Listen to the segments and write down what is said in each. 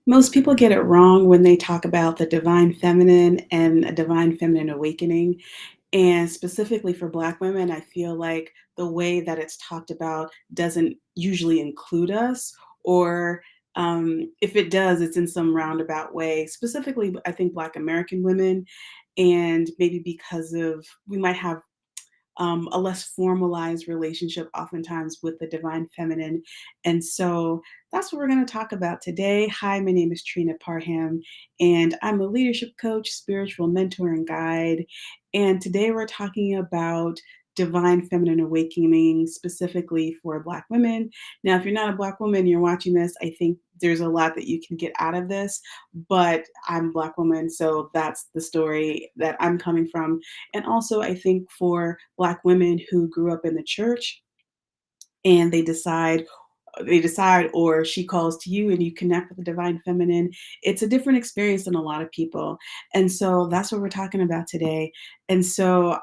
Most people get it wrong when they talk about the divine feminine and a divine feminine awakening. And specifically for Black women, I feel like the way that it's talked about doesn't usually include us, or if it does, it's in some roundabout way. Specifically, I think Black American women, and maybe because of we might have a less formalized relationship oftentimes with the divine feminine. And so that's what we're going to talk about today. Hi, my name is Trina Parham, and I'm a leadership coach, spiritual mentor, and guide. And today we're talking about divine feminine awakening specifically for Black women. Now, if you're not a Black woman, you're watching this, I think there's a lot that you can get out of this, but I'm a Black woman, so that's the story that I'm coming from. And also, I think for Black women who grew up in the church and they decide or she calls to you and you connect with the divine feminine, it's a different experience than a lot of people. And so that's what we're talking about today. And so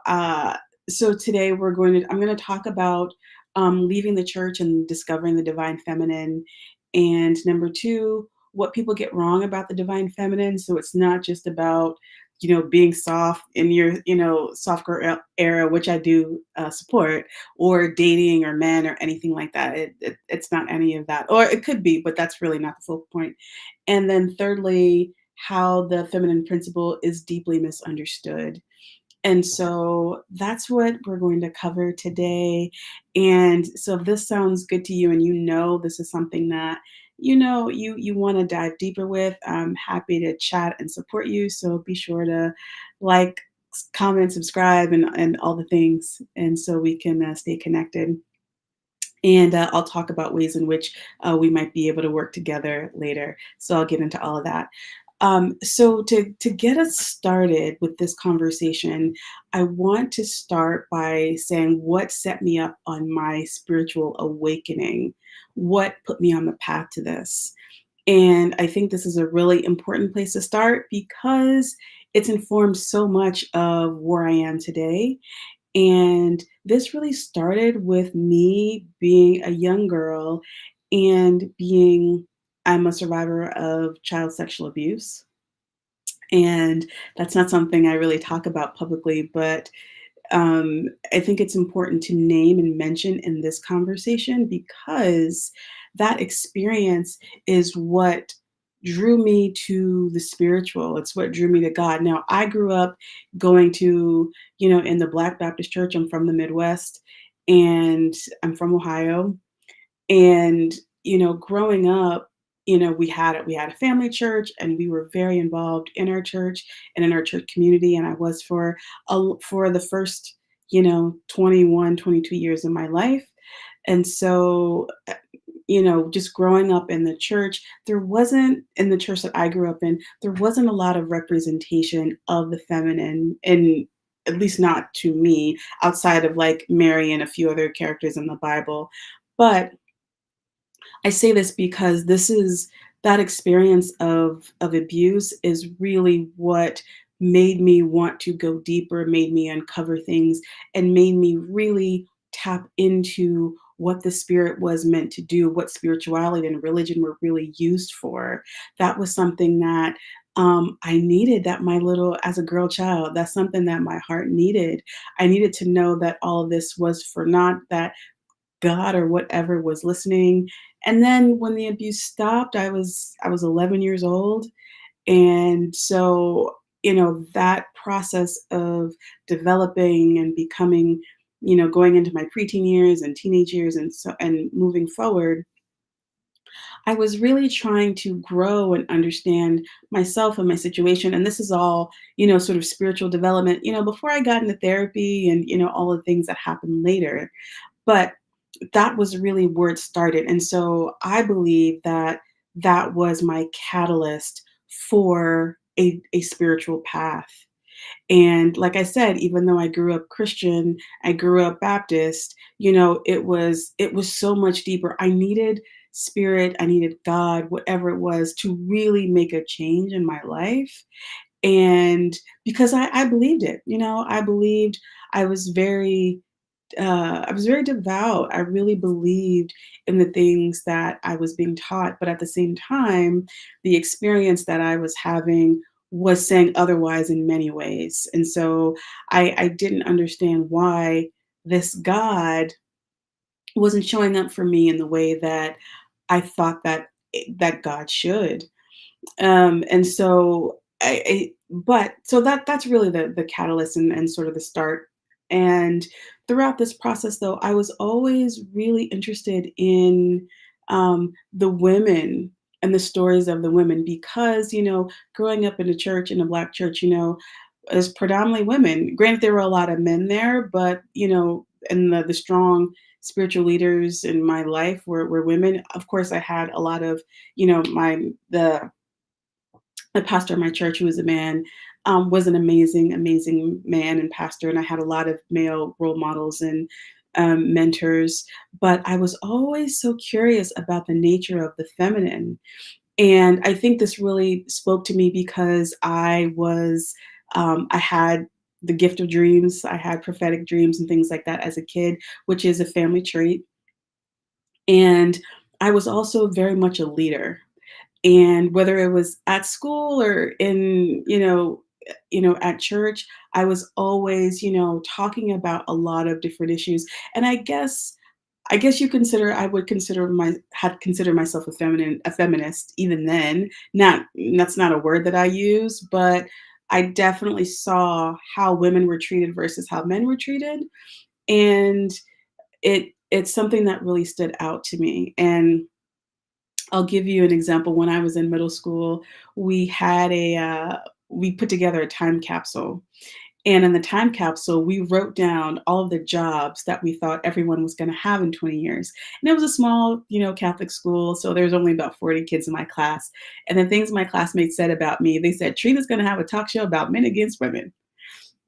today I'm going to talk about leaving the church and discovering the divine feminine. And number two, what people get wrong about the divine feminine. So it's not just about being soft in your soft girl era, which I do support, or dating or men or anything like that. It's not any of that, or it could be, but that's really not the focal point. And then thirdly, how the feminine principle is deeply misunderstood. And so that's what we're going to cover today. And so if this sounds good to you and this is something that you want to dive deeper with, I'm happy to chat and support you. So be sure to like, comment, subscribe, and all the things. And so we can stay connected. And I'll talk about ways in which we might be able to work together later. So I'll get into all of that. So to get us started with this conversation, I want to start by saying what set me up on my spiritual awakening, what put me on the path to this. And I think this is a really important place to start because it's informed so much of where I am today. And this really started with me being a young girl and I'm a survivor of child sexual abuse. And that's not something I really talk about publicly, but I think it's important to name and mention in this conversation because that experience is what drew me to the spiritual. It's what drew me to God. Now, I grew up going to, in the Black Baptist church. I'm from the Midwest and I'm from Ohio. And, growing up, we had a family church and we were very involved in our church and in our church community. And I was for the first, 21, 22 years of my life. And so, just growing up in the church, there wasn't in the church that I grew up in, there wasn't a lot of representation of the feminine, and at least not to me, outside of like Mary and a few other characters in the Bible. But I say this because this is that experience of abuse is really what made me want to go deeper, made me uncover things, and made me really tap into what the spirit was meant to do, what spirituality and religion were really used for. That was something that I needed, that my little, as a girl child, that's something that my heart needed. I needed to know that all of this was for not that God or whatever was listening. And then when the abuse stopped, I was 11 years old. And so, that process of developing and becoming, going into my preteen years and teenage years and moving forward, I was really trying to grow and understand myself and my situation. And this is all, sort of spiritual development, before I got into therapy and, all the things that happened later. But that was really where it started. And so I believe that that was my catalyst for a spiritual path. And like I said, even though I grew up Christian, I grew up Baptist, it was so much deeper. I needed spirit, I needed God, whatever it was, to really make a change in my life. And because I believed it, I believed. I was very I was very devout. I really believed in the things that I was being taught, but at the same time, the experience that I was having was saying otherwise in many ways. And so I didn't understand why this God wasn't showing up for me in the way that I thought that God should. And so but so that's really the catalyst and sort of the start. And throughout this process, though, I was always really interested in the women and the stories of the women because, growing up in a church, in a Black church, is predominantly women. Granted, there were a lot of men there, but and the strong spiritual leaders in my life were women. Of course, I had a lot of, my the pastor of my church, who was a man, was an amazing, amazing man and pastor, and I had a lot of male role models and mentors. But I was always so curious about the nature of the feminine, and I think this really spoke to me because I had the gift of dreams. I had prophetic dreams and things like that as a kid, which is a family trait. And I was also very much a leader. And whether it was at school or in, at church, I was always, talking about a lot of different issues. And I guess I would had considered myself a feminist even then. Not That's not a word that I use, but I definitely saw how women were treated versus how men were treated. And it's something that really stood out to me. And I'll give you an example. When I was in middle school, we put together a time capsule, and in the time capsule, we wrote down all of the jobs that we thought everyone was gonna have in 20 years. And it was a small, Catholic school, so there was only about 40 kids in my class. And the things my classmates said about me, they said, "Trina's gonna have a talk show about men against women."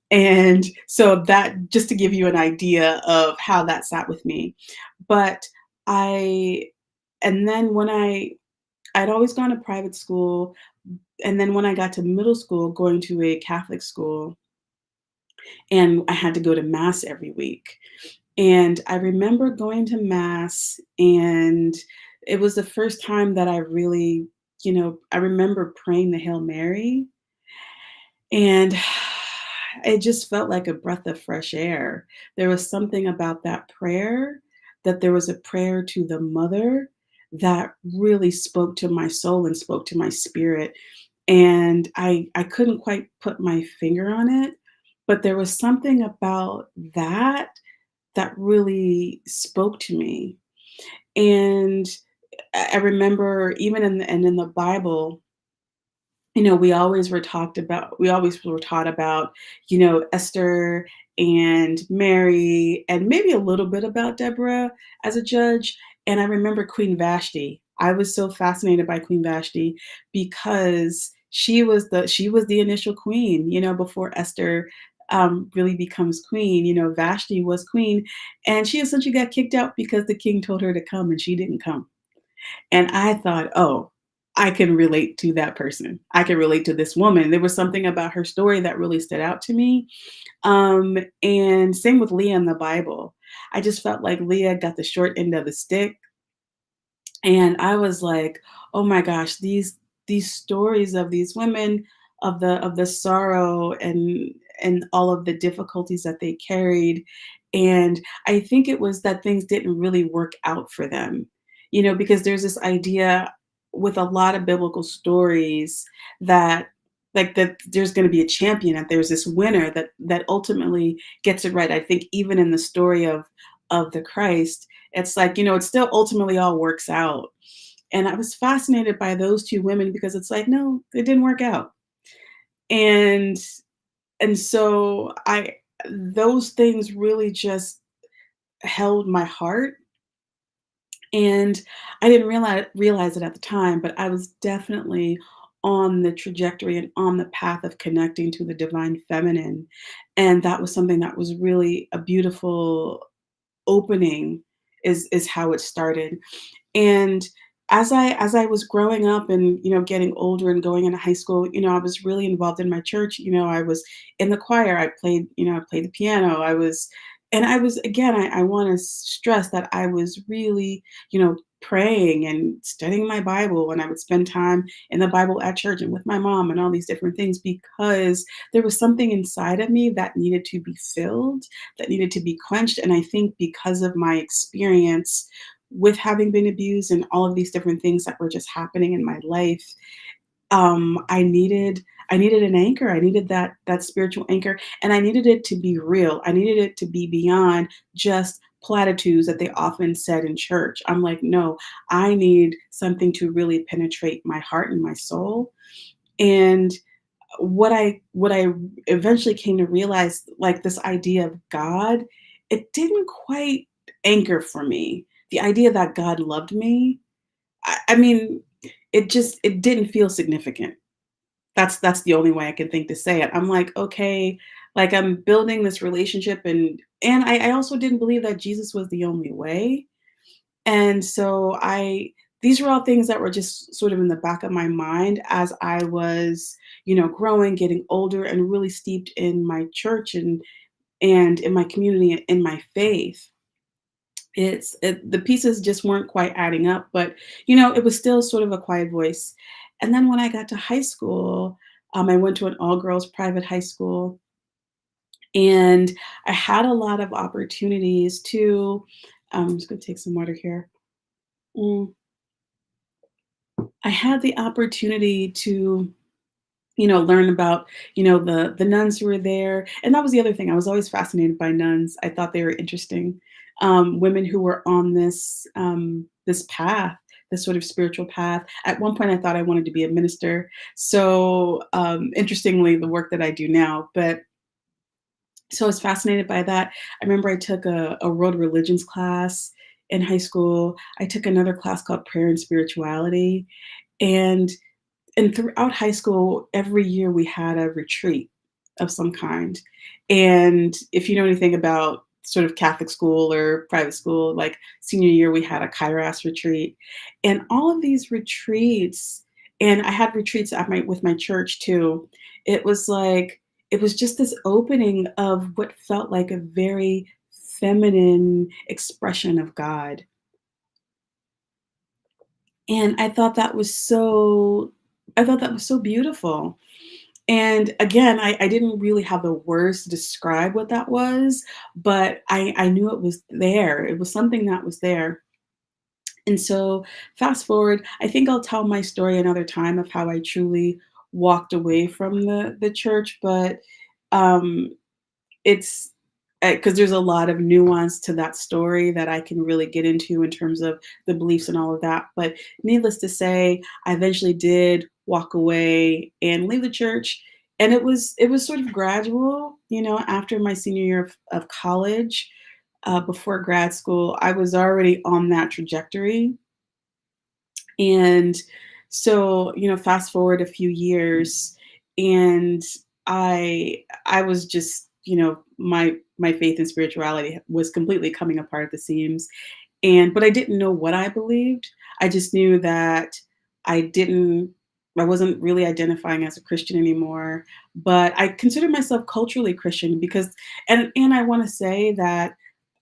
And so that just to give you an idea of how that sat with me. But I and then when I'd always gone to private school, and then when I got to middle school, going to a Catholic school, and I had to go to mass every week. And I remember going to mass, and it was the first time that I really, I remember praying the Hail Mary, and it just felt like a breath of fresh air. There was something about that prayer, that there was a prayer to the mother that really spoke to my soul and spoke to my spirit. And I couldn't quite put my finger on it, but there was something about that really spoke to me. And I remember even in the Bible, we always were taught about, Esther and Mary and maybe a little bit about Deborah as a judge. And I remember Queen Vashti. I was so fascinated by Queen Vashti because she was the initial queen, before Esther really becomes queen. Vashti was queen, and she essentially got kicked out because the king told her to come and she didn't come. And I thought, "Oh, I can relate to that person. I can relate to this woman." There was something about her story that really stood out to me. And same with Leah in the Bible. I just felt like Leah got the short end of the stick, and I was like, "Oh my gosh, these stories of these women, of the sorrow and all of the difficulties that they carried." And I think it was that things didn't really work out for them. Because there's this idea with a lot of biblical stories that that there's going to be a champion, that there's this winner that ultimately gets it right. I think even in the story of the Christ, it's like, it still ultimately all works out. And I was fascinated by those two women because it's like, no, it didn't work out. And so I those things really just held my heart. And I didn't realize it at the time, but I was definitely on the trajectory and on the path of connecting to the divine feminine. And that was something that was really a beautiful opening, is how it started. And as I was growing up and, getting older and going into high school, I was really involved in my church. I was in the choir. I played the piano. I was And I was again, I wanna stress that I was really, praying and studying my Bible, and I would spend time in the Bible at church and with my mom and all these different things because there was something inside of me that needed to be filled, that needed to be quenched, and I think because of my experience with having been abused and all of these different things that were just happening in my life, I needed an anchor. I needed that spiritual anchor, and I needed it to be real. I needed it to be beyond just platitudes that they often said in church. I'm like, "No, I need something to really penetrate my heart and my soul." And what I eventually came to realize, like, this idea of God, it didn't quite anchor for me. The idea that God loved me, I mean, it didn't feel significant. That's the only way I can think to say it. I'm like, "Okay," like, I'm building this relationship and I also didn't believe that Jesus was the only way, and so I these were all things that were just sort of in the back of my mind as I was, growing, getting older, and really steeped in my church and in my community and in my faith. The pieces just weren't quite adding up, but, it was still sort of a quiet voice. And then when I got to high school, I went to an all-girls private high school, and I had a lot of opportunities to I'm just gonna take some water here. Mm, I had the opportunity to learn about, the nuns who were there, and that was the other thing, I was always fascinated by nuns, I thought they were interesting, women who were on this path, this sort of spiritual path. At one point, I thought I wanted to be a minister, so, interestingly, the work that I do now, but so I was fascinated by that. I remember I took a world religions class in high school, I took another class called prayer and spirituality, and and throughout high school, every year we had a retreat of some kind. And if you know anything about sort of Catholic school or private school, like senior year, we had a Kairos retreat. And all of these retreats, and I had retreats at my with my church too. It was like it was just this opening of what felt like a very feminine expression of God. And I thought that was so beautiful. And again, I didn't really have the words to describe what that was, but I knew it was there. It was something that was there. And so fast forward, I think I'll tell my story another time of how I truly walked away from the church, but um it's because there's a lot of nuance to that story that I can really get into in terms of the beliefs and all of that, but needless to say, I eventually did walk away and leave the church, and it was sort of gradual, after my senior year of college, before grad school, I was already on that trajectory, and so, fast forward a few years, and I was just, my faith and spirituality was completely coming apart at the seams. And but I didn't know what I believed. I just knew that I didn't I wasn't really identifying as a Christian anymore, but I consider myself culturally Christian because and I want to say that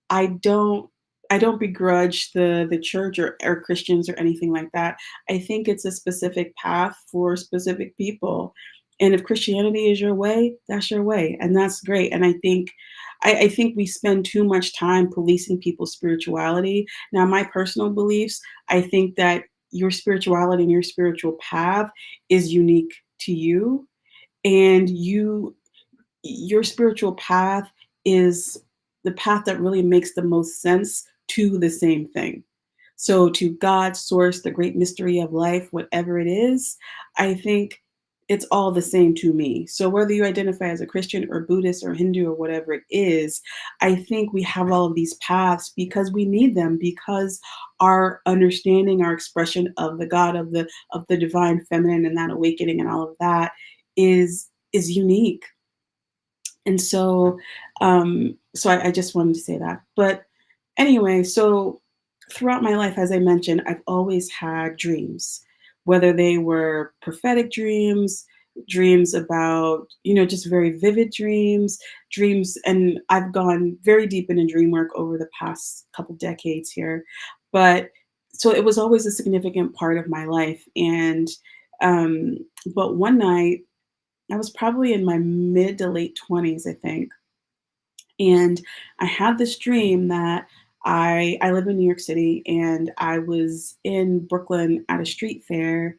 I don't I don't begrudge the church or Christians or anything like that. I think it's a specific path for specific people. And if Christianity is your way, that's your way. And that's great. And I think we spend too much time policing people's spirituality. Now, my personal beliefs, I think that your spirituality and your spiritual path is unique to you. And your spiritual path is the path that really makes the most sense to the same thing. So, to God, source, the great mystery of life, whatever it is, I think it's all the same to me. So, whether you identify as a Christian or Buddhist or Hindu or whatever it is, I think we have all of these paths because we need them because our understanding, our expression of the God of the divine feminine and that awakening and all of that is unique. And so, I just wanted to say that. But anyway, so throughout my life, as I mentioned, I've always had dreams, whether they were prophetic dreams, dreams about, just very vivid dreams, and I've gone very deep into dream work over the past couple decades here. But so it was always a significant part of my life. And um, but one night, I was probably in my mid to late 20s, I think, and I had this dream that I live in New York City, and I was in Brooklyn at a street fair,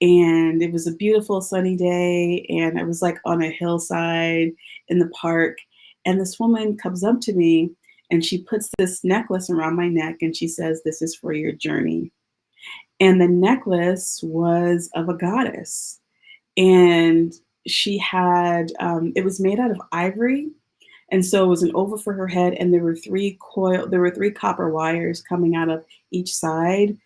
and it was a beautiful sunny day, and I was like on a hillside in the park, and this woman comes up to me, and she puts this necklace around my neck, and she says, "This is for your journey." And the necklace was of a goddess, and she had it was made out of ivory, and so it was an oval for her head, and there were three copper wires coming out of each side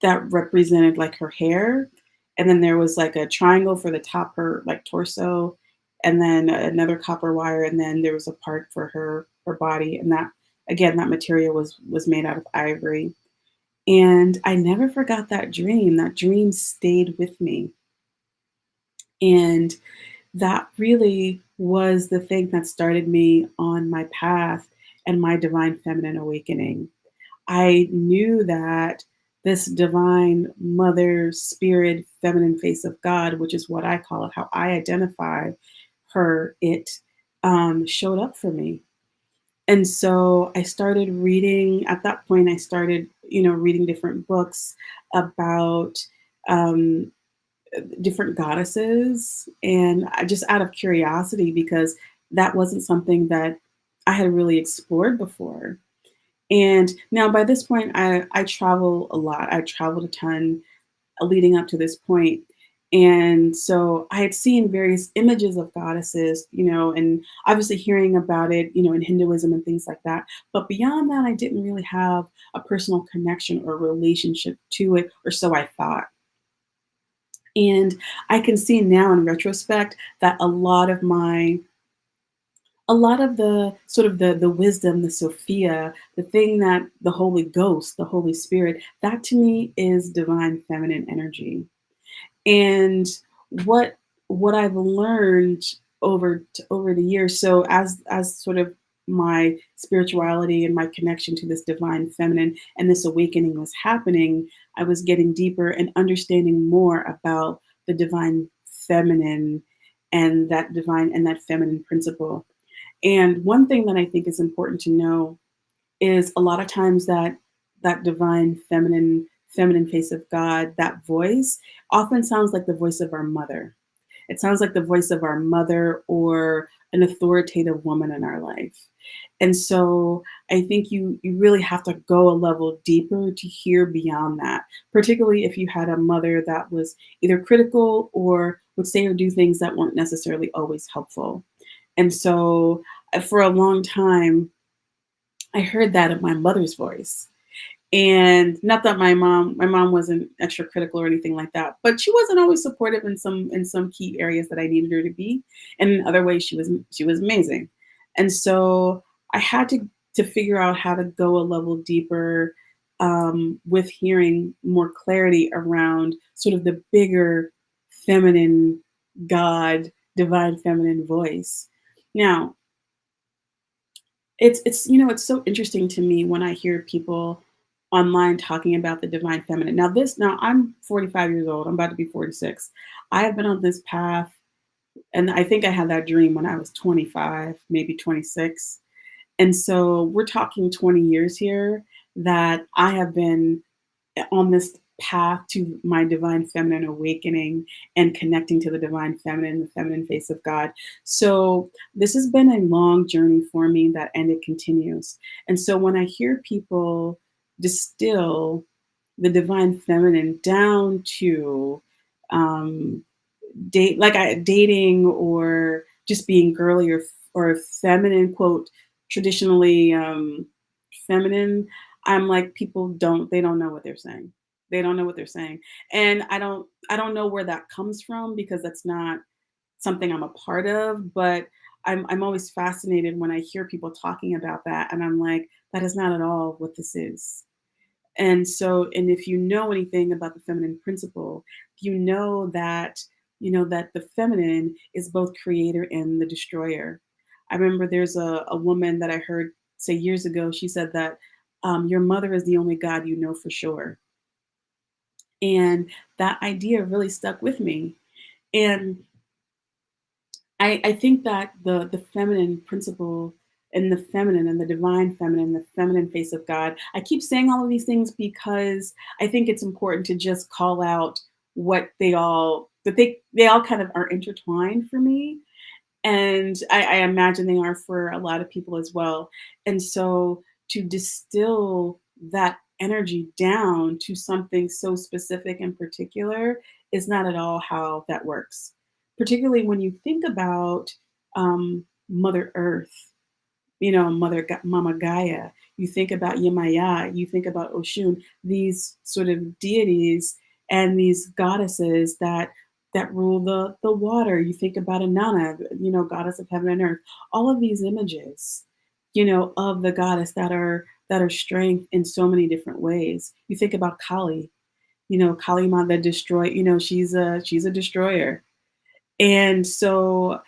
that represented like her hair. And then there was like a triangle for the top, her like torso, and then another copper wire, and then there was a part for her body. And that, again, that material was made out of ivory. And I never forgot that dream. That dream stayed with me. And that really was the thing that started me on my path and my divine feminine awakening. I knew that this divine mother spirit feminine face of God, which is what I call it, how I identify it showed up for me. And so I started reading. At that point, I started, reading different books about um, different goddesses, and I just out of curiosity, because that wasn't something that I had really explored before. And now by this point, I travel a lot. I traveled a ton leading up to this point. And so I had seen various images of goddesses, and obviously hearing about it, in Hinduism and things like that. But beyond that, I didn't really have a personal connection or relationship to it, or so I thought. And I can see now in retrospect that a lot of the sort of the wisdom, the Sophia, the thing that the Holy Ghost, the Holy Spirit, that to me is divine feminine energy. And what what I've learned over the years, so as sort of my spirituality and my connection to this divine feminine and this awakening was happening, I was getting deeper and understanding more about the divine feminine and that feminine principle. And one thing that I think is important to know is a lot of times that divine feminine face of God, that voice often sounds like the voice of our mother. It sounds like the voice of our mother or an authoritative woman in our life. And so I think you really have to go a level deeper to hear beyond that, particularly if you had a mother that was either critical or would say or do things that weren't necessarily always helpful. And so for a long time, I heard that in my mother's voice. And not that my mom wasn't extra critical or anything like that, but she wasn't always supportive in some key areas that I needed her to be. And in other ways she was amazing. And so I had to figure out how to go a level deeper with hearing more clarity around sort of the bigger feminine God, divine feminine voice. Now, it's so interesting to me when I hear people online talking about the divine feminine. Now I'm 45 years old. I'm about to be 46. I have been on this path, and I think I had that dream when I was 25, maybe 26. And so we're talking 20 years here that I have been on this path to my divine feminine awakening and connecting to the divine feminine, the feminine face of God. So this has been a long journey for me, that and it continues. And so when I hear people distill the divine feminine down to um, dating, or just being girly, or feminine, quote, traditionally feminine, I'm like, people don't know what they're saying. They don't know what they're saying. And I don't know where that comes from, because that's not something I'm a part of, but I'm always fascinated when I hear people talking about that, and I'm like, that is not at all what this is. And so, and if you know anything about the feminine principle, you know that that the feminine is both creator and the destroyer. I remember there's a woman that I heard say years ago, she said that your mother is the only God you know for sure. And that idea really stuck with me. And I think that the feminine principle and the feminine and the divine feminine, the feminine face of God. I keep saying all of these things because I think it's important to just call out what they all that they all kind of are intertwined for me. And I imagine they are for a lot of people as well. And so to distill that energy down to something so specific and particular is not at all how that works. Particularly when you think about Mother Earth, Mama Gaia. You think about Yemaya, you think about Oshun, these sort of deities and these goddesses that rule the water. You think about Inanna, goddess of heaven and earth. All of these images, of the goddess that are strength in so many different ways. You think about Kali, Kali Ma the destroy, she's a destroyer. And so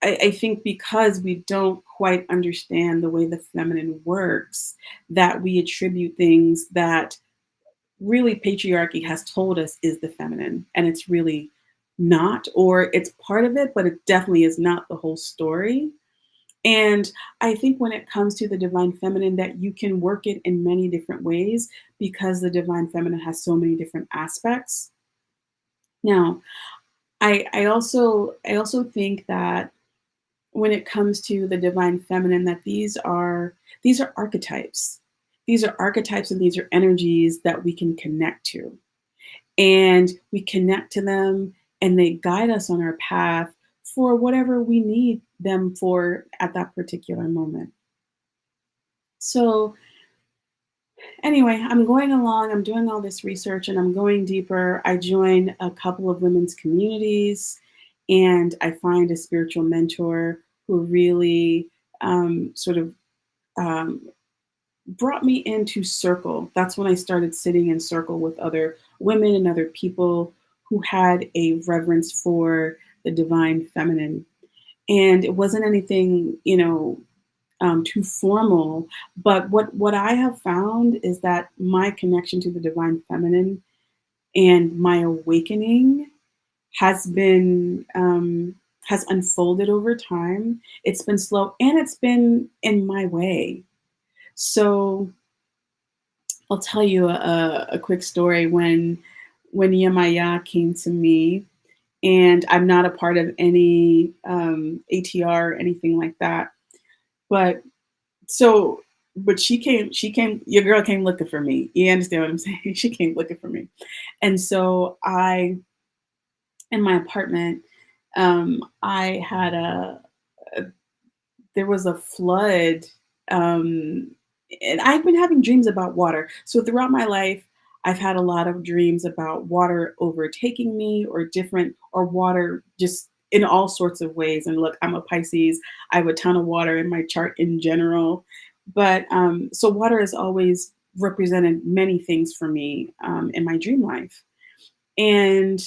I think because we don't quite understand the way the feminine works, that we attribute things that really patriarchy has told us is the feminine, and it's really not, or it's part of it, but it definitely is not the whole story. And I think when it comes to the divine feminine, that you can work it in many different ways because the divine feminine has so many different aspects. Now, I also think that when it comes to the divine feminine, that these are archetypes. These are archetypes and these are energies that we can connect to. And we connect to them and they guide us on our path for whatever we need them for at that particular moment. So anyway, I'm going along, I'm doing all this research and I'm going deeper. I join a couple of women's communities and I find a spiritual mentor who really sort of um, brought me into circle. That's when I started sitting in circle with other women and other people who had a reverence for the divine feminine. And it wasn't anything, too formal. But what I have found is that my connection to the divine feminine and my awakening has been has unfolded over time. It's been slow and it's been in my way. So I'll tell you a quick story. When Yemaya came to me, and I'm not a part of any ATR or anything like that. But so, but she came, your girl came looking for me. You understand what I'm saying? She came looking for me. And so in my apartment, I had a there was a flood, um, and I've been having dreams about water. So throughout my life, I've had a lot of dreams about water overtaking me or water just in all sorts of ways. And look, I'm a Pisces. I have a ton of water in my chart in general. But so water has always represented many things for me in my dream life. And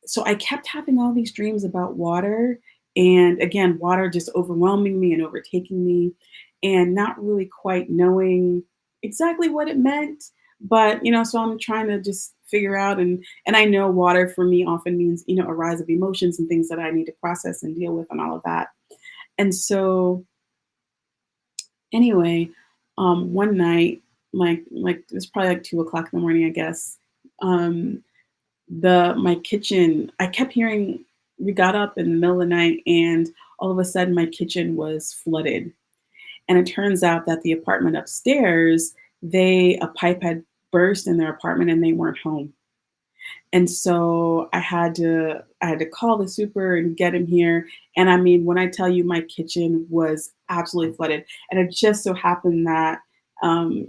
so I kept having all these dreams about water. And again, water just overwhelming me and overtaking me, and not really quite knowing exactly what it meant. But, so I'm trying to just figure out and I know water for me often means, a rise of emotions and things that I need to process and deal with and all of that. And so anyway, one night, like it was probably like 2 o'clock in the morning, I guess. Um, the my kitchen, I kept hearing, we got up in the middle of the night and all of a sudden my kitchen was flooded. And it turns out that the apartment upstairs, a pipe had burst in their apartment and they weren't home. And so I had to call the super and get him here. And I mean, when I tell you my kitchen was absolutely flooded, and it just so happened that um,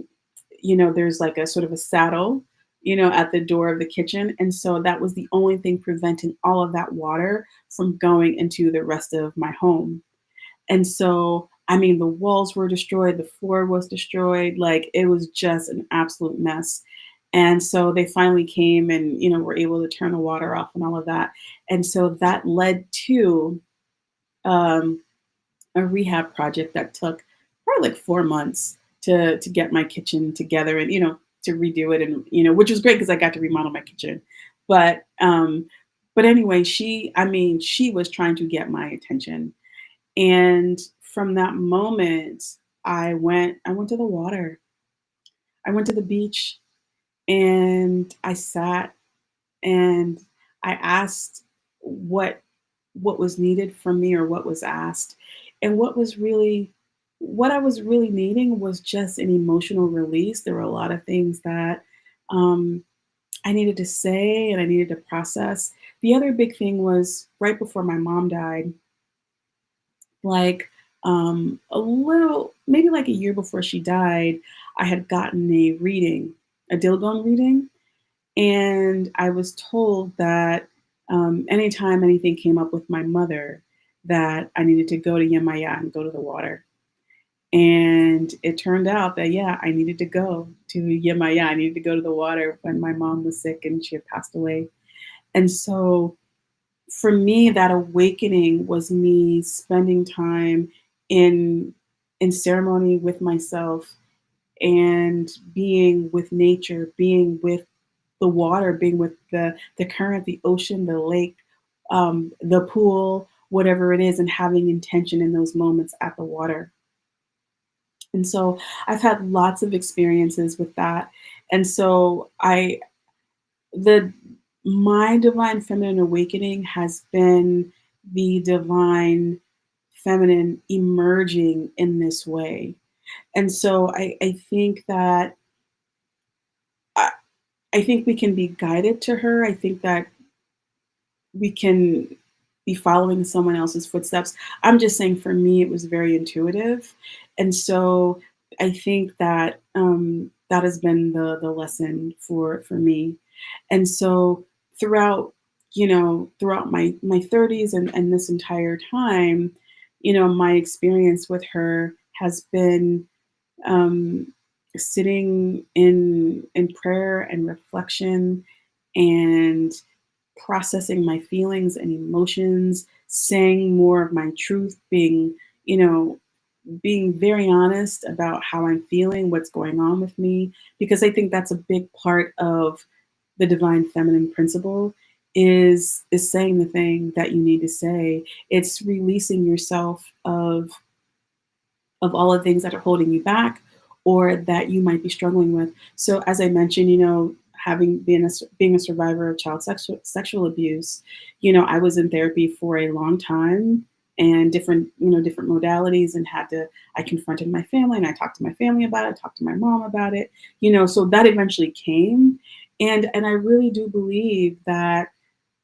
there's like a sort of a saddle, at the door of the kitchen. And so that was the only thing preventing all of that water from going into the rest of my home. And so, I mean, the walls were destroyed, the floor was destroyed, like it was just an absolute mess. And so they finally came and, were able to turn the water off and all of that. And so that led to um, a rehab project that took probably like 4 months to get my kitchen together and, to redo it, and, which was great because I got to remodel my kitchen. But anyway, she was trying to get my attention. And from that moment, I went to the water. I went to the beach and I sat and I asked what what was needed from me or what was asked. And what I was really needing was just an emotional release. There were a lot of things that um, I needed to say and I needed to process. The other big thing was right before my mom died, like a little, maybe like a year before she died, I had gotten a reading, a Dilgon reading, and I was told that anytime anything came up with my mother, that I needed to go to Yemaya and go to the water. And it turned out that, yeah, I needed to go to Yemaya. I needed to go to the water when my mom was sick and she had passed away. And so for me, that awakening was me spending time in in ceremony with myself and being with nature, being with the water, being with the current, the ocean, the lake, the pool, whatever it is, and having intention in those moments at the water. And so I've had lots of experiences with that. And so the my divine feminine awakening has been the divine feminine emerging in this way. And so I think that I, I think we can be guided to her. I think that we can be following someone else's footsteps. I'm just saying for me, it was very intuitive. And so I think that that has been the lesson for me. And so throughout, throughout my 30s and this entire time, my experience with her has been um, sitting in prayer and reflection and processing my feelings and emotions, saying more of my truth, you know, being very honest about how I'm feeling, what's going on with me, because I think that's a big part of the divine feminine principle is saying the thing that you need to say. It's releasing yourself of all the things that are holding you back or that you might be struggling with. So as I mentioned, having been being a survivor of child sexual abuse, I was in therapy for a long time and different modalities, and I confronted my family and I talked to my family about it, talked to my mom about it, so that eventually came. And I really do believe that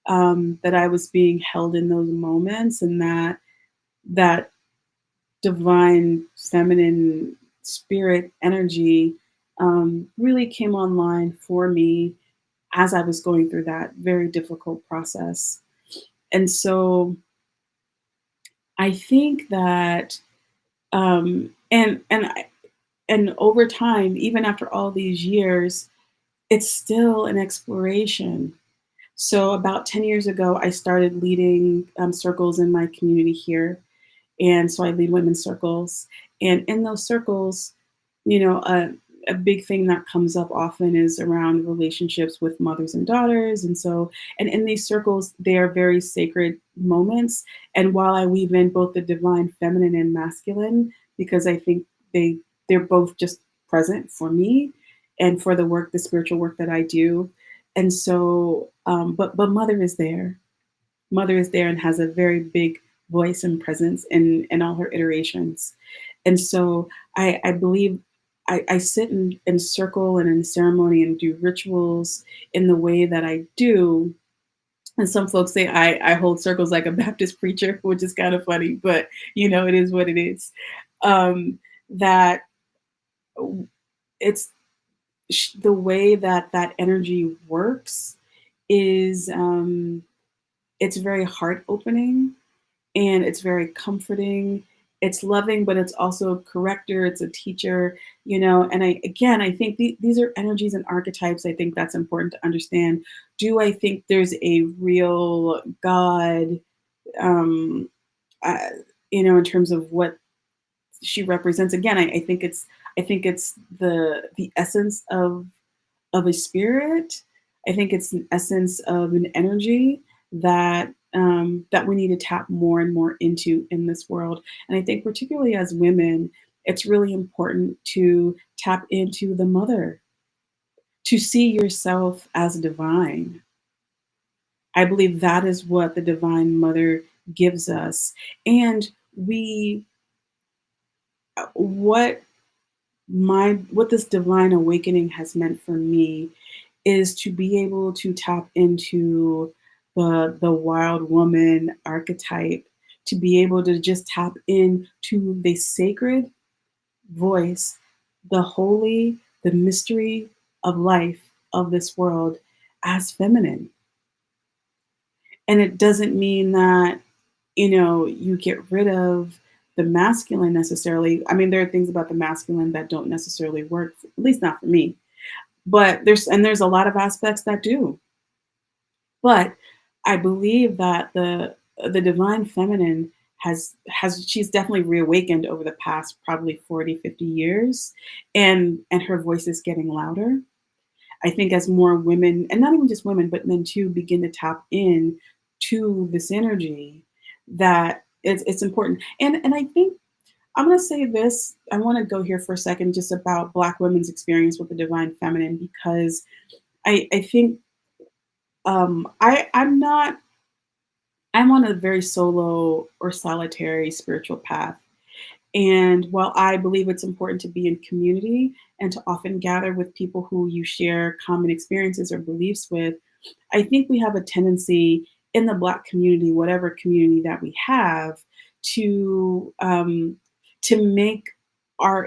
that I was being held in those moments, and that divine feminine spirit energy really came online for me as I was going through that very difficult process. And so I think that and over time, even after all these years, it's still an exploration. So about 10 years ago, I started leading circles in my community here. And so I lead women's circles. And in those circles, you know, a big thing that comes up often is around relationships with mothers and daughters. And in these circles, they are very sacred moments. And while I weave in both the divine feminine and masculine, because I think they're both just present for me and for the spiritual work that I do. And so, but mother is there. Mother is there and has a very big voice and presence in all her iterations. And so I believe I sit in circle and in ceremony and do rituals in the way that I do. And some folks say I hold circles like a Baptist preacher, which is kind of funny, but it is what it is. That it's the way that that energy works is it's very heart opening and it's very comforting it's loving, but it's also a corrector, it's a teacher, you know. And I again, I think these are energies and archetypes. I think that's important to understand. Do I think there's a real God, um, uh, in terms of what she represents? Again, I think it's the essence of a spirit. I think it's an essence of an energy that we need to tap more and more into in this world. And I think particularly as women, it's really important to tap into the mother, to see yourself as divine. I believe that is what the divine mother gives us. And we what what this divine awakening has meant for me is to be able to tap into the wild woman archetype, to be able to just tap into the sacred voice, the holy, the mystery of life of this world as feminine. And it doesn't mean that, you get rid of the masculine necessarily. I mean, there are things about the masculine that don't necessarily work, at least not for me. But there's a lot of aspects that do. But I believe that the divine feminine has she's definitely reawakened over the past probably 40, 50 years, and her voice is getting louder. I think as more women, and not even just women, but men too, begin to tap in to this energy, that it's important. And I think I'm gonna say this. I want to go here for a second just about Black women's experience with the divine feminine, because I think I'm on a very solo or solitary spiritual path. And while I believe it's important to be in community and to often gather with people who you share common experiences or beliefs with, I think we have a tendency in the Black community, whatever community that we have, to make our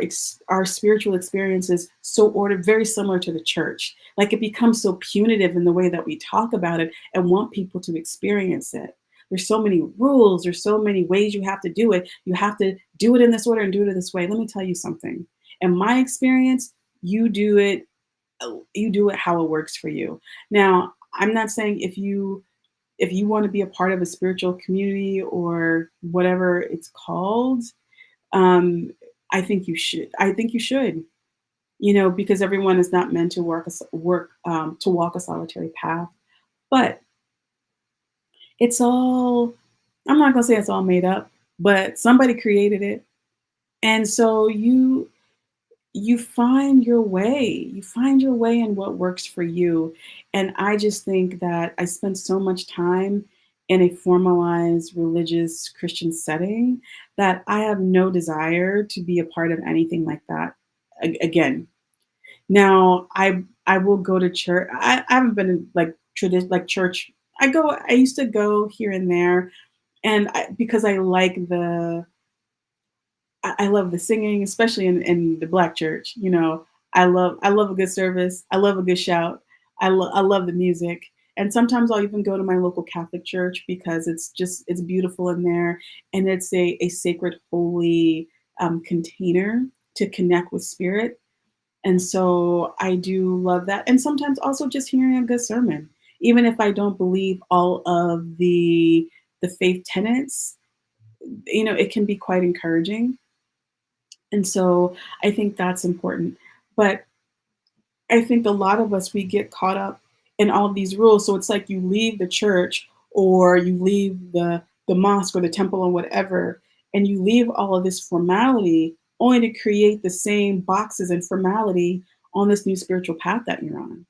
spiritual experiences so ordered, very similar to the church. Like it becomes so punitive in the way that we talk about it and want people to experience it. There's so many rules. There's so many ways you have to do it. You have to do it in this order and do it in this way. Let me tell you something. In my experience, you do it you do it how it works for you. Now, I'm not saying if you want to be a part of a spiritual community or whatever it's called, um, I think you should. I think you should. Because everyone is not meant to to walk a solitary path. But it's all. I'm not gonna say it's all made up, but somebody created it, and so you find your way. You find your way in what works for you. And I just think that I spent so much time in a formalized religious Christian setting that I have no desire to be a part of anything like that again. Now, I will go to church. I haven't been in like tradition like church. I used to go here and there, and because I like I love the singing, especially in the Black church. I love a good service. I love a good shout. I love the music. And sometimes I'll even go to my local Catholic church because it's beautiful in there, and it's a sacred, holy container to connect with spirit. And so I do love that. And sometimes also just hearing a good sermon, even if I don't believe all of the faith tenets, it can be quite encouraging. And so I think that's important. But I think a lot of us, we get caught up in all of these rules. So it's like you leave the church or you leave the mosque or the temple or whatever, and you leave all of this formality only to create the same boxes and formality on this new spiritual path that you're on.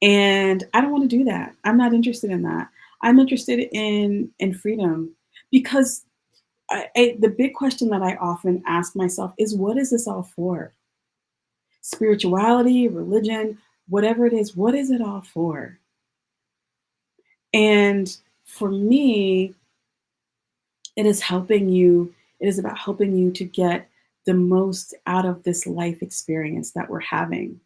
And I don't want to do that. I'm not interested in that. I'm interested in freedom, because the big question that I often ask myself is, what is this all for? Spirituality, religion, whatever it is, what is it all for? And for me, it is about helping you to get the most out of this life experience that we're having.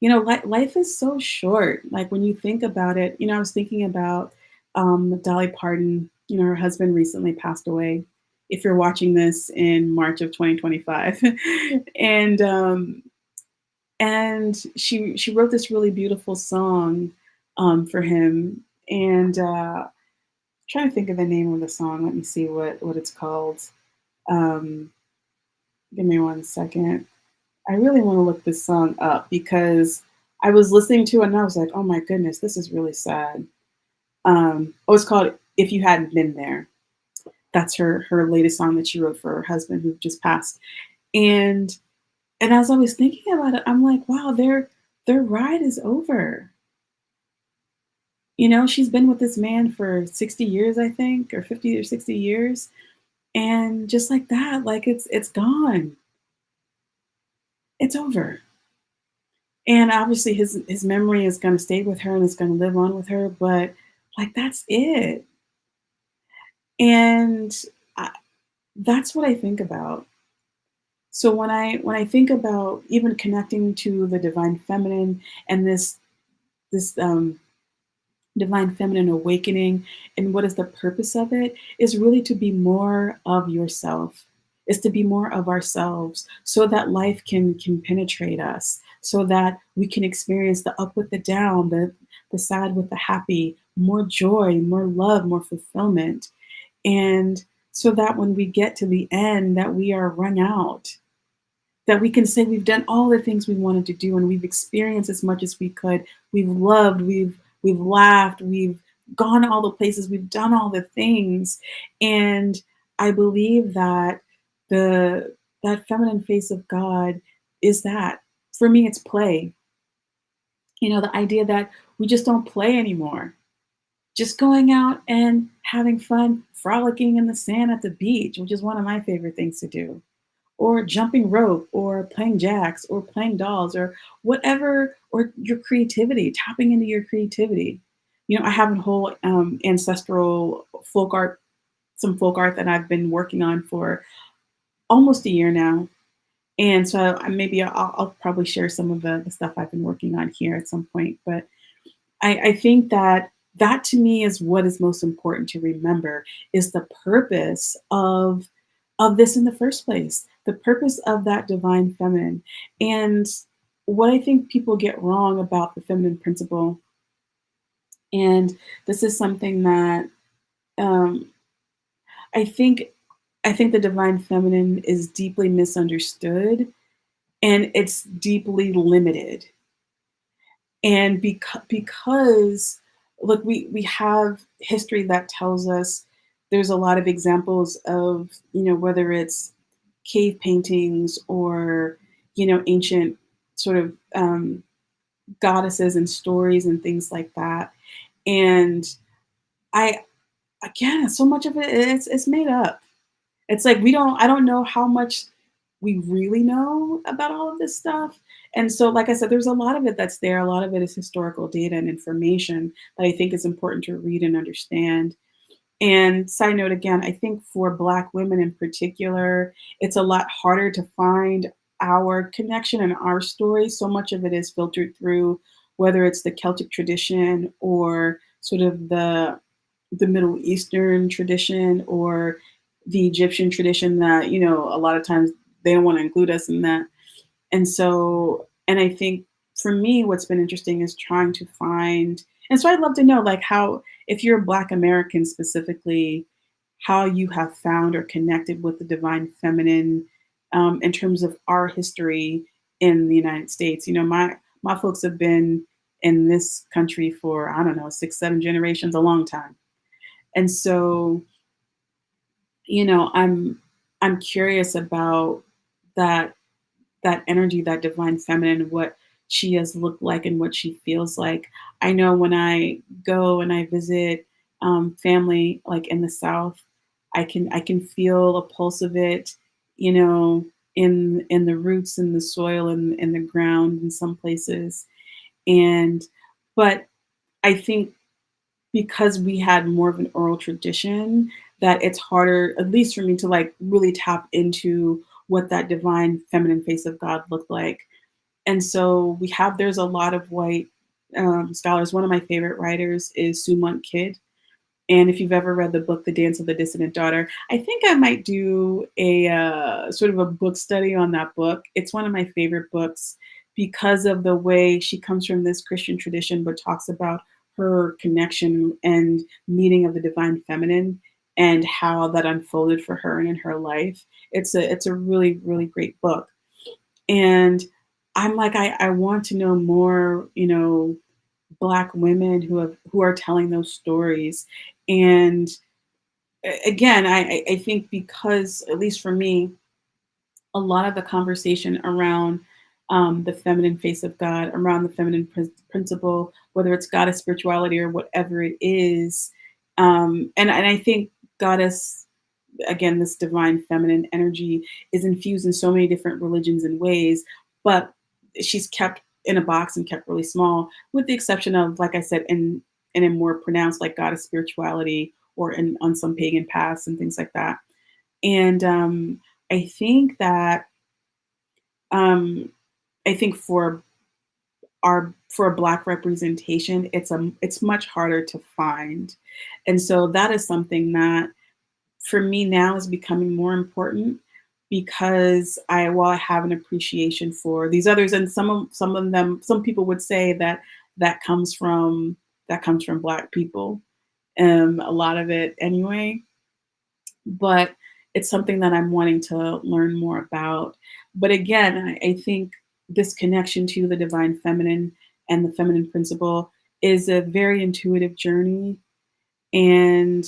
Life is so short. Like when you think about it, I was thinking about Dolly Parton. Her husband recently passed away, if you're watching this in March of 2025. and she wrote this really beautiful song for him. And trying to think of the name of the song. Let me see what it's called. Um, Give me one second. I really want to look this song up because I was listening to it and I was like, oh my goodness, this is really sad. Oh, it's called "If You Hadn't Been There." That's her latest song that she wrote for her husband who just passed. And as I was thinking about it, I'm like, wow, their ride is over. You know, she's been with this man for 60 years, I think, or 50 or 60 years. And just like that, like it's gone. It's over. And obviously his memory is gonna stay with her and it's gonna live on with her, but like that's it. And I, that's what I think about. So when I think about even connecting to the divine feminine and this divine feminine awakening and what is the purpose of it is really to be more of yourself, is to be more of ourselves so that life can penetrate us, so that we can experience the up with the down, the sad with the happy, more joy, more love, more fulfillment. And so that when we get to the end that we are wrung out, that we can say we've done all the things we wanted to do and we've experienced as much as we could. We've loved, we've laughed, we've gone all the places, we've done all the things. And I believe that the that feminine face of God is that. For me, it's play. You know, the idea that we just don't play anymore. Just going out and having fun, frolicking in the sand at the beach, which is one of my favorite things to do, or jumping rope or playing jacks or playing dolls or whatever, or your creativity, tapping into your creativity. You know, I have a whole ancestral folk art, some folk art that I've been working on for almost a year now. And so maybe I'll probably share some of the stuff I've been working on here at some point. But I think that that to me is what is most important to remember is the purpose of this in the first place, the purpose of that divine feminine. And what I think people get wrong about the feminine principle, and this is something that um, I think I think the divine feminine is deeply misunderstood and it's deeply limited. And because look, we have history that tells us there's a lot of examples of, you know, whether it's cave paintings or, you know, ancient sort of goddesses and stories and things like that. And I again, so much of it it's made up. It's like I don't know how much we really know about all of this stuff. And so, like I said, there's a lot of it that's there. A lot of it is historical data and information that I think is important to read and understand. And side note again, I think for Black women in particular, it's a lot harder to find our connection and our story. So much of it is filtered through whether it's the Celtic tradition or sort of the Middle Eastern tradition or the Egyptian tradition that, you know, a lot of times they don't want to include us in that. And so, and I think for me, what's been interesting is trying to find, and so I'd love to know, like, how, if you're a Black American specifically, how you have found or connected with the divine feminine in terms of our history in the United States. You know, my folks have been in this country for, I don't know, 6, 7 generations, a long time. And so, you know, I'm curious about that that energy, that divine feminine, what she has looked like and what she feels like. I know when I go and I visit family like in the South, I can feel a pulse of it, you know, in the roots, in the soil, in the ground in some places. And but I think because we had more of an oral tradition, that it's harder, at least for me, to like really tap into what that divine feminine face of God looked like. And so there's a lot of white scholars. One of my favorite writers is Sue Monk Kidd. And if you've ever read the book, The Dance of the Dissident Daughter, I think I might do a sort of a book study on that book. It's one of my favorite books because of the way she comes from this Christian tradition, but talks about her connection and meeting of the divine feminine and how that unfolded for her and in her life. It's a really really great book, and I'm like I want to know more. Black women who are telling those stories. And again, I think because, at least for me, a lot of the conversation around the feminine face of God, around the feminine principle, whether it's goddess spirituality or whatever it is, and I think goddess, again, this divine feminine energy is infused in so many different religions and ways, but she's kept in a box and kept really small, with the exception of, like I said, in a more pronounced like goddess spirituality or in on some pagan paths and things like that. And I think that um, I think for a black representation, it's much harder to find, and so that is something that for me now is becoming more important because while I have an appreciation for these others, and some of them, some people would say that that comes from that comes from Black people, a lot of it anyway. But it's something that I'm wanting to learn more about. But again, I think this connection to the divine feminine and the feminine principle is a very intuitive journey, and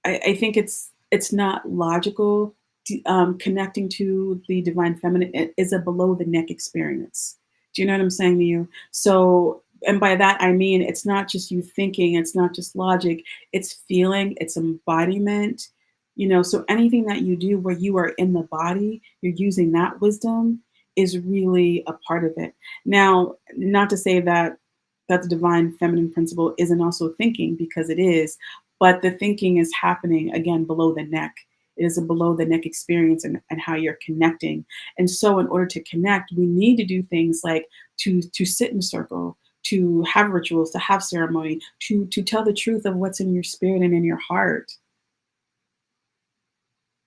I think it's not logical. Connecting to the divine feminine is a below the neck experience. Do you know what I'm saying to you? So, and by that I mean it's not just you thinking, it's not just logic, it's feeling, it's embodiment. So anything that you do where you are in the body, you're using that wisdom is really a part of it. Now, not to say that the divine feminine principle isn't also thinking, because it is, but the thinking is happening again below the neck. It is a below the neck experience, and how you're connecting. And so in order to connect, we need to do things like to sit in circle, to have rituals, to have ceremony, to tell the truth of what's in your spirit and in your heart.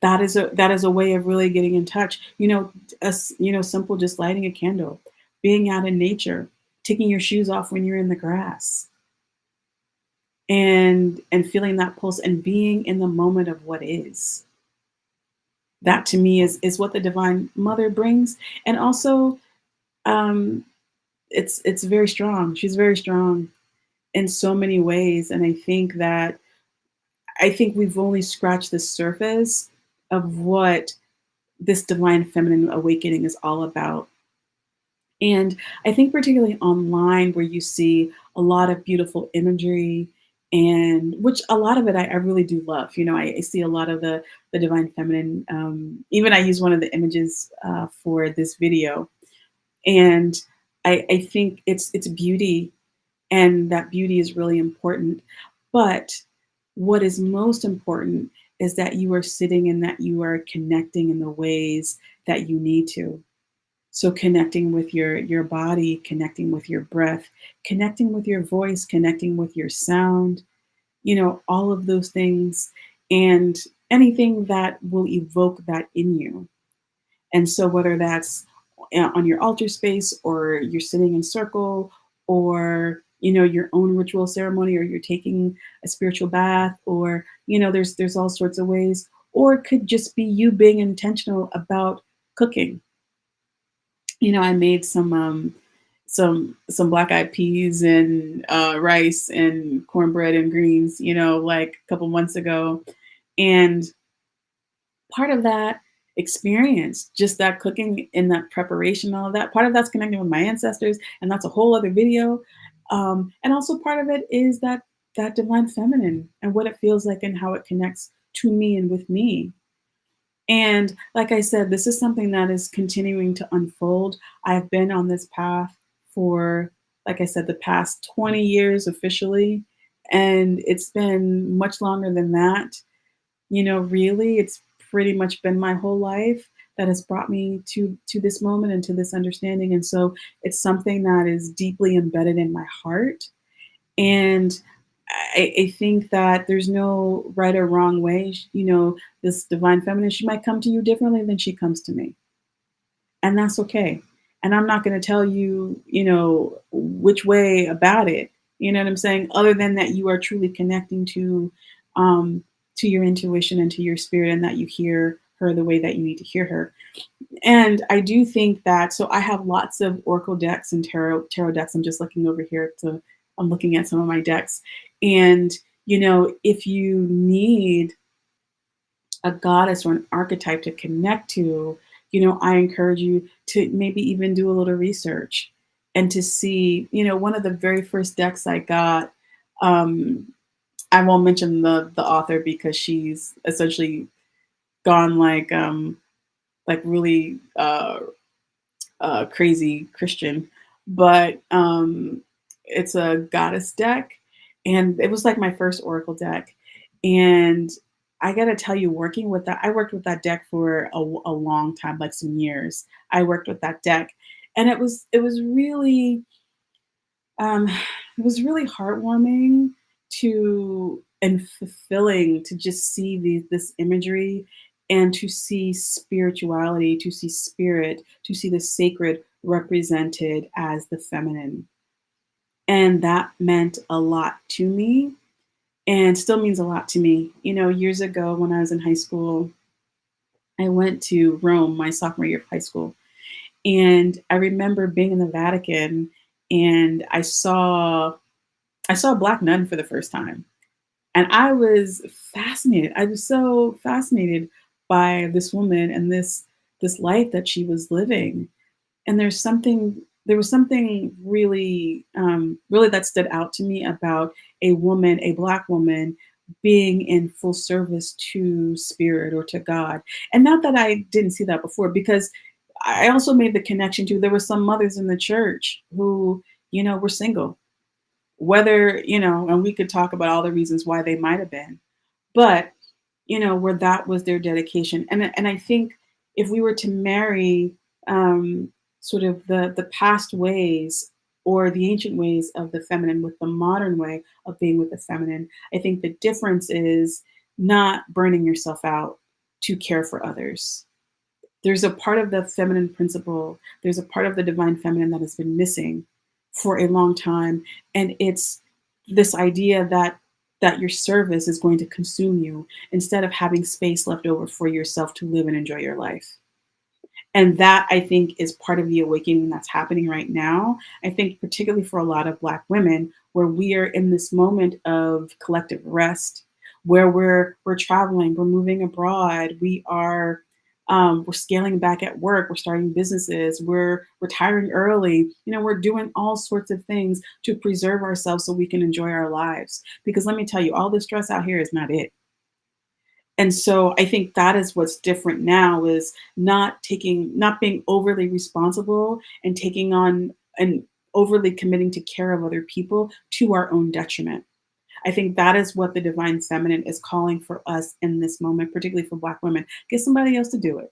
That is a way of really getting in touch. Simple, just lighting a candle, being out in nature, taking your shoes off when you're in the grass, and feeling that pulse and being in the moment of what is. That to me is what the divine mother brings. And also, um it's very strong. She's very strong in so many ways, and I think we've only scratched the surface of what this divine feminine awakening is all about. And I think particularly online, where you see a lot of beautiful imagery, and which a lot of it I really do love. I see a lot of the divine feminine. Even I use one of the images for this video, and I think it's beauty, and that beauty is really important. But what is most important is that you are sitting and that you are connecting in the ways that you need to. So connecting with your body, connecting with your breath, connecting with your voice, connecting with your sound, all of those things, and anything that will evoke that in you. And so whether that's on your altar space, or you're sitting in circle, or your own ritual ceremony, or you're taking a spiritual bath, or there's all sorts of ways, or it could just be you being intentional about cooking. I made some black eyed peas and rice and cornbread and greens, like a couple months ago. And part of that experience, just that cooking and that preparation, all of that, part of that's connecting with my ancestors, and that's a whole other video. And also part of it is that divine feminine and what it feels like and how it connects to me and with me. And like I said, this is something that is continuing to unfold. I've been on this path for, like I said, the past 20 years officially, and it's been much longer than that. Really, it's pretty much been my whole life that has brought me to this moment and to this understanding. And so it's something that is deeply embedded in my heart. And I think that there's no right or wrong way. This divine feminine, she might come to you differently than she comes to me, and that's okay. And I'm not going to tell you, which way about it. You know what I'm saying? Other than that, you are truly connecting um, to your intuition and to your spirit, and that you hear her the way that you need to hear her. And I do think that, so I have lots of oracle decks and tarot decks. I'm just looking over here to I'm looking at some of my decks. And if you need a goddess or an archetype to connect to, I encourage you to maybe even do a little research and to see, one of the very first decks I got, um, I won't mention the author because she's essentially gone like really crazy Christian, but it's a goddess deck, and it was like my first oracle deck. And I gotta tell you, working with that, I worked with that deck for a long time, like some years. I worked with that deck, and um, it was really heartwarming to and fulfilling to just see this imagery and to see spirituality, to see spirit, to see the sacred represented as the feminine. And that meant a lot to me and still means a lot to me. Years ago when I was in high school, I went to Rome my sophomore year of high school. And I remember being in the Vatican and I saw a black nun for the first time. And I was fascinated. I was so fascinated by this woman and this life that she was living. And there was something really that stood out to me about a black woman being in full service to spirit or to God. And not that I didn't see that before, because I also made the connection to, there were some mothers in the church who, were single, whether, and we could talk about all the reasons why they might have been, but where that was their dedication. And I think if we were to marry sort of the past ways or the ancient ways of the feminine with the modern way of being with the feminine, I think the difference is not burning yourself out to care for others. There's a part of the feminine principle, there's a part of the divine feminine that has been missing for a long time. And it's this idea that your service is going to consume you instead of having space left over for yourself to live and enjoy your life. And that, I think, is part of the awakening that's happening right now. I think particularly for a lot of Black women, where we are in this moment of collective rest, where we're traveling, we're moving abroad, we're scaling back at work, we're starting businesses, we're retiring early. We're doing all sorts of things to preserve ourselves so we can enjoy our lives. Because let me tell you, all the stress out here is not it. And so I think that is what's different now, is not being overly responsible and taking on and overly committing to care of other people to our own detriment. I think that is what the divine feminine is calling for us in this moment, particularly for Black women. Get somebody else to do it.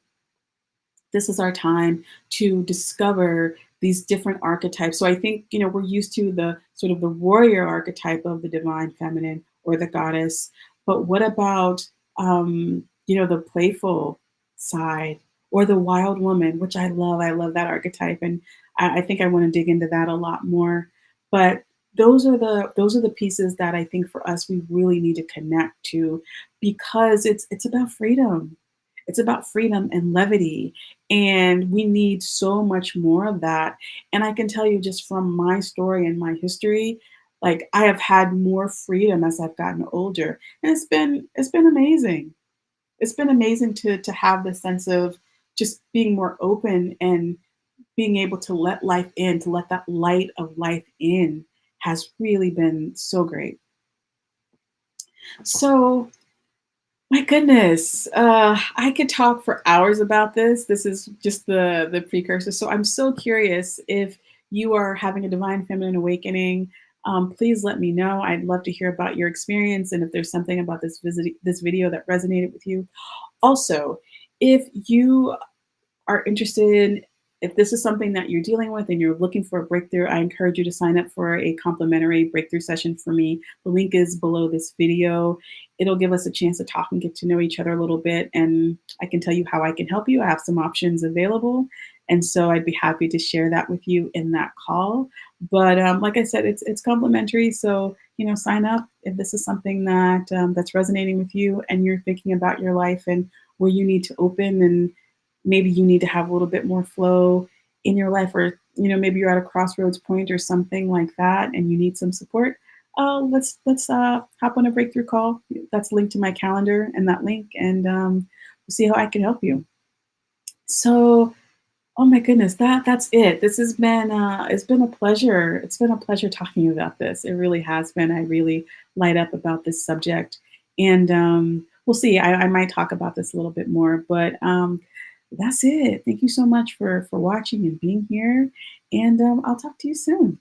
This is our time to discover these different archetypes. So I think, we're used to the sort of the warrior archetype of the divine feminine or the goddess, but what about, the playful side or the wild woman, which I love. I love that archetype. And I think I want to dig into that a lot more. But those are the pieces that I think for us we really need to connect to, because it's about freedom. It's about freedom and levity. And we need so much more of that. And I can tell you just from my story and my history, like I have had more freedom as I've gotten older. And it's been amazing. It's been amazing to have the sense of just being more open and being able to let life in, to let that light of life in, has really been so great. So my goodness, I could talk for hours about this. This is just the precursor. So I'm so curious if you are having a divine feminine awakening. Please let me know. I'd love to hear about your experience and if there's something about this video that resonated with you. Also, if you are interested If this is something that you're dealing with and you're looking for a breakthrough, I encourage you to sign up for a complimentary breakthrough session for me. The link is below this video. It'll give us a chance to talk and get to know each other a little bit. And I can tell you how I can help you. I have some options available. And so I'd be happy to share that with you in that call. But like I said, it's complimentary. So, sign up if this is something that's resonating with you and you're thinking about your life and where you need to open, and maybe you need to have a little bit more flow in your life, or maybe you're at a crossroads point or something like that and you need some support. Let's hop on a breakthrough call. That's linked to my calendar and that link, and we'll see how I can help you. So, oh my goodness, that's it. This has been it's been a pleasure. It's been a pleasure talking about this. It really has been. I really light up about this subject, and we'll see. I might talk about this a little bit more, but that's it. Thank you so much for watching and being here, and I'll talk to you soon.